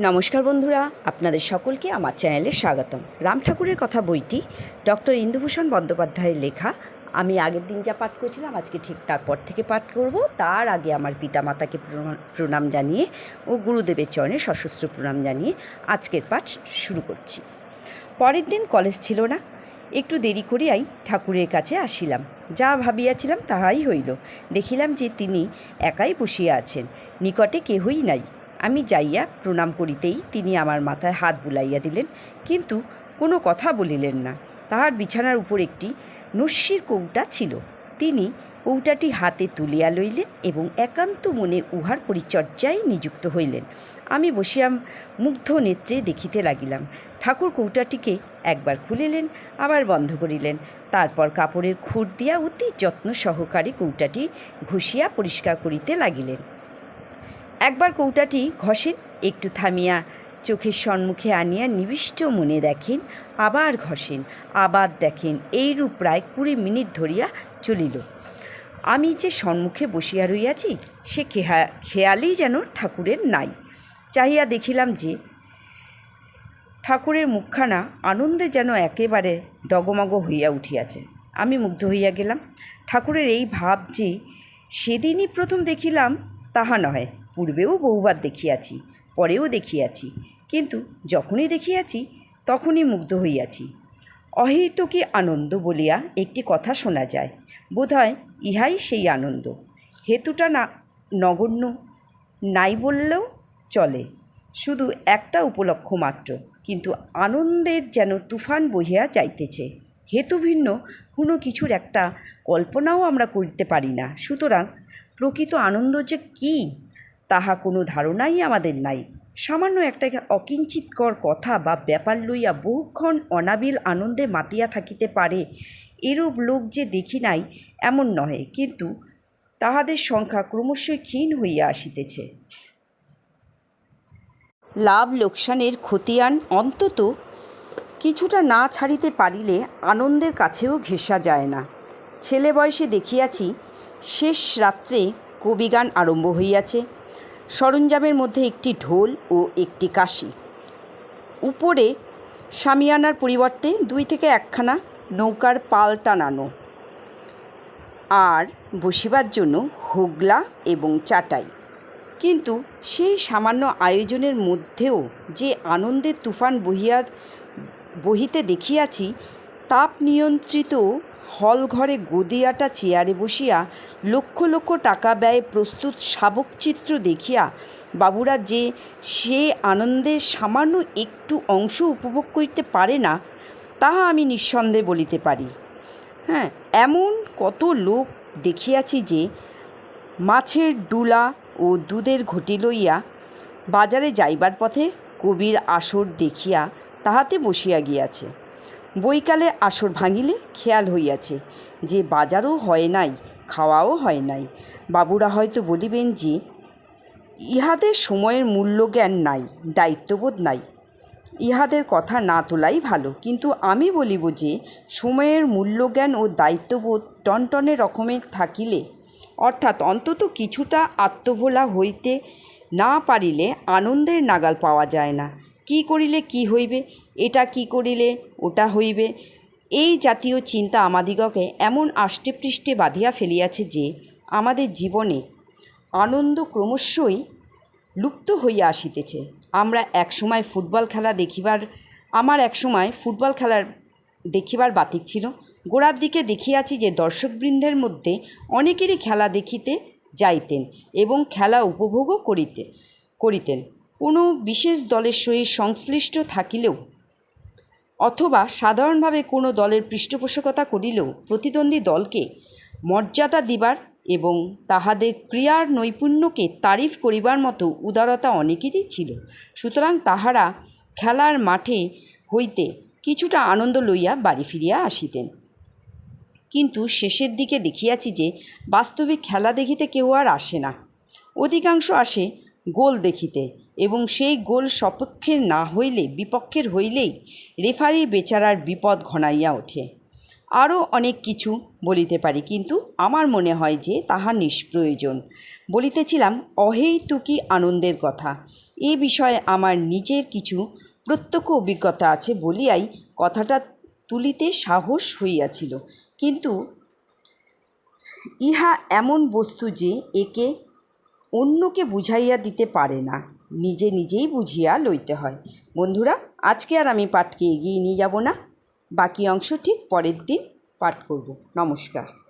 নমস্কার বন্ধুরা, আপনাদের সকলকে আমার চ্যানেলে স্বাগতম। রাম ঠাকুরের কথা বইটি ডক্টর ইন্দুভূষণ বন্দ্যোপাধ্যায়ের লেখা। আমি আগের দিন যা পাঠ করেছিলাম আজকে ঠিক তারপর থেকে পাঠ করব। তার আগে আমার পিতামাতাকে প্রণাম জানিয়ে ও গুরুদেবের চরণে সশস্ত্র প্রণাম জানিয়ে আজকের পাঠ শুরু করছি। পরের দিন কলেজ ছিল না, একটু দেরি করিয়াই ঠাকুরের কাছে আসিলাম। যা ভাবিয়াছিলাম তাহাই হইল। দেখিলাম যে তিনি একাই বসিয়া আছেন, নিকটে কেহই নাই। আমি যাইয়া প্রণাম করিতেই তিনি আমার মাথায় হাত বুলাইয়া দিলেন, কিন্তু কোনো কথা বলিলেন না। তাহার বিছানার উপর একটি নস্যির কৌটা ছিল। তিনি কৌটাটি হাতে তুলিয়া লইলেন এবং একান্ত মনে উহার পরিচর্যায় নিযুক্ত হইলেন। আমি বসিয়া মুগ্ধ নেত্রে দেখিতে লাগিলাম। ঠাকুর কৌটাটিকে একবার খুলিলেন, আবার বন্ধ করিলেন। তারপর কাপড়ের খুঁট দিয়া অতি যত্ন সহকারে কৌটাটি ঘষিয়া পরিষ্কার করিতে লাগিলেন। একবার কৌটাটি ঘষেন, একটু থামিয়া চোখের সম্মুখে আনিয়া নিবিষ্ট মনে দেখেন, আবার ঘষেন, আবার দেখেন। এইরূপ প্রায় 20 মিনিট ধরিয়া চলিল। আমি যে সম্মুখে বসিয়া রইয়াছি সে খেয়ালই যেন ঠাকুরের নাই। চাহিয়া দেখিলাম যে ঠাকুরের মুখখানা আনন্দে যেন একেবারে ডগমগ হইয়া উঠিয়াছে। আমি মুগ্ধ হইয়া গেলাম। ঠাকুরের এই ভাব যে সেদিনই প্রথম দেখিলাম তাহা নহে, পূর্বেও বহুবার দেখিয়াছি, পরেও দেখিয়াছি, কিন্তু যখনই দেখিয়াছি তখনই মুগ্ধ হইয়াছি। অহেতুকী আনন্দ বলিয়া একটি কথা শোনা যায়, বোধহয় ইহাই সেই আনন্দ। হেতুটা নগণ্য, নাই বললেও চলে, শুধু একটা উপলক্ষ মাত্র, কিন্তু আনন্দের যেন তুফান বহিয়া যাইতেছে। হেতু ভিন্ন কোনো কিছুর একটা কল্পনাও আমরা করিতে পারি না। সুতরাং প্রকৃত আনন্দ যে কী তাহা কোনো ধারণাই আমাদের নাই। সামান্য একটা অকিঞ্চিতকর কথা বা ব্যাপার লইয়া বহুক্ষণ অনাবিল আনন্দে মাতিয়া থাকিতে পারে এরূপ লোক যে দেখি নাই এমন নহে, কিন্তু তাহাদের সংখ্যা ক্রমশই ক্ষীণ হইয়া আসিতেছে। লাভ লোকসানের খতিয়ান অন্তত কিছুটা না ছাড়িতে পারিলে আনন্দের কাছেও ঘেঁষা যায় না। ছেলে বয়সে দেখিয়াছি শেষ রাত্রে কবিগান আরম্ভ হইয়াছে। সরঞ্জামের মধ্যে একটি ঢোল ও একটি কাশি, উপরে শামিয়ানার পরিবর্তে 2 থেকে 1খানা নৌকার পাল টানানো, আর বসিবার জন্য হোগলা এবং চাটাই। কিন্তু সেই সামান্য আয়োজনের মধ্যেও যে আনন্দের তুফান বহিতে দেখিয়াছি, তাপ নিয়ন্ত্রিত হল ঘরে গদিয়াটা চেয়ারে বসিয়া লক্ষ লক্ষ টাকা ব্যয়ে প্রস্তুত শাবকচিত্র দেখিয়া বাবুরা যে সে আনন্দের সামান্য একটু অংশ উপভোগ করিতে পারে না তাহা আমি নিঃসন্দেহে বলিতে পারি। এমন কত লোক দেখিয়াছি যে মাছের ডুলা ও দুধের ঘটি লইয়া বাজারে যাইবার পথে কবির আসর দেখিয়া তাহাতে বসিয়া গিয়াছে। বৈকালে আসর ভাঙিলে খেয়াল হইয়াছে যে বাজারও হয় নাই, খাওয়াও হয় নাই। বাবুরা হয়তো বলিবেন যে ইহাদের সময়ের মূল্যজ্ঞান নাই, দায়িত্ববোধ নাই। ইহাদের কথা না তোলাই ভালো, কিন্তু আমি বলিব যে সময়ের মূল্যজ্ঞান ও দায়িত্ববোধ টনটনে রকমের থাকিলে, অর্থাৎ অন্তত কিছুটা আত্মভোলা হইতে না পারিলে আনন্দের নাগাল পাওয়া যায় না। কি করিলে কি হইবে, এটা কি করিলে ওটা হইবে, এই জাতীয় চিন্তা আমাদিগকে এমন আষ্টেপৃষ্ঠে বাঁধিয়া ফেলিয়াছে যে আমাদের জীবনে আনন্দ ক্রমশই লুপ্ত হইয়া আসিতেছে। আমার একসময় ফুটবল খেলার দেখিবার বাতিক ছিল। গোড়ার দিকে দেখিয়াছি যে দর্শকবৃন্দের মধ্যে অনেকেরই খেলা দেখিতে যাইতেন এবং খেলা উপভোগও করিতেন। কোনো বিশেষ দলের সহিত সংশ্লিষ্ট থাকিলেও অথবা সাধারণভাবে কোনো দলের পৃষ্ঠপোষকতা করিলেও প্রতিদ্বন্দ্বী দলকে মর্যাদা দিবার এবং তাহাদের ক্রীড়ার নৈপুণ্যকে তারিফ করিবার মতো উদারতা অনেকেরই ছিল। সুতরাং তাহারা খেলার মাঠে হইতে কিছুটা আনন্দ লইয়া বাড়ি ফিরিয়া আসিতেন। কিন্তু শেষের দিকে দেখিয়াছি যে বাস্তবিক খেলা দেখিতে কেউ আর আসে না। অধিকাংশ আসে গোল দেখিতে, এবং সেই গোল সপক্ষের না হইলে বিপক্ষের হইলেই রেফারি বেচারার বিপদ ঘনাইয়া ওঠে। আরও অনেক কিছু বলিতে পারি, কিন্তু আমার মনে হয় যে তাহা নিষ্প্রয়োজন। বলিতেছিলাম অহেতুকী আনন্দের কথা। এ বিষয়ে আমার নিজের কিছু প্রত্যক্ষ অভিজ্ঞতা আছে বলিয়াই কথাটা তুলিতে সাহস হইয়াছিল। কিন্তু ইহা এমন বস্তু যে একে অন্যকে বুঝাইয়া দিতে পারে না, নিজে নিজেই বুঝিয়া লইতে হয়। বন্ধুরা, আজকে আর আমি পাঠকে এগিয়ে নিয়ে যাব না, বাকি অংশ ঠিক পরের দিন পাঠ করব। নমস্কার।